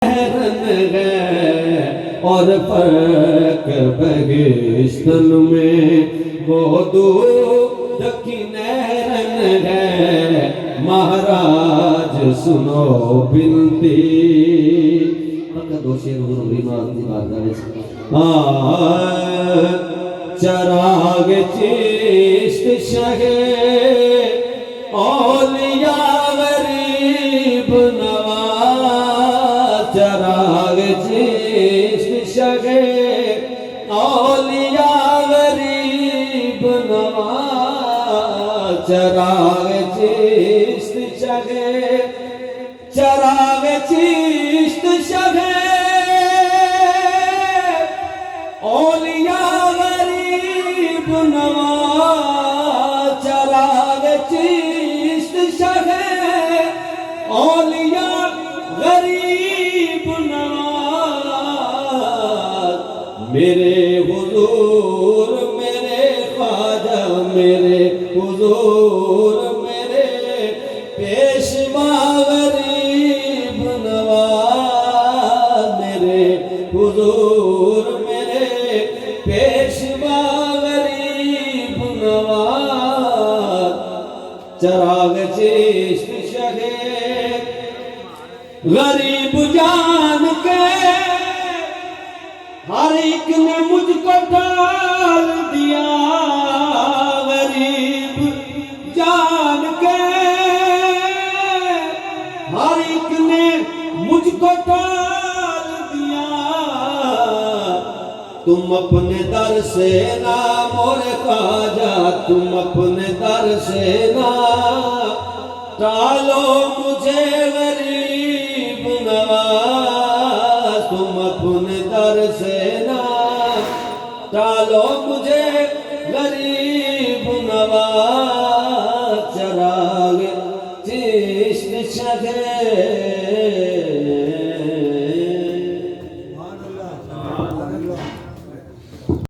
है और फर्क बगिश्तन में वो दूध की नहरन है। महाराज सुनो बिनती दो शेर चराग चिश्त शहे औलिया गरीब नवाज। चराग चिश्त शहे औलिया गरीब नवाज। चराग चिश्त शहे चराग चिश्त शहे औलिया गरीब नवाज। चराग चिश्त शहे औलिया गरीब नवाज। मेरे हुजूर मेरे ख्वाजा मेरे हुजूर मेरे पेशवा गरीब नवाज। मेरे हुजूर मेरे पेशवा गरीब नवाज। चराग चिश्त शहे गरीब जान के हर एक ने मुझको डाल दिया। गरीब जान के हर एक ने मुझको डाल दिया। तुम अपने दर से ना मोरे ख्वाजा तुम अपने दर से ना टालो मुझे गरीब नवाज। तुम अपने दर से ना टालो मुझे गरीब नवाज।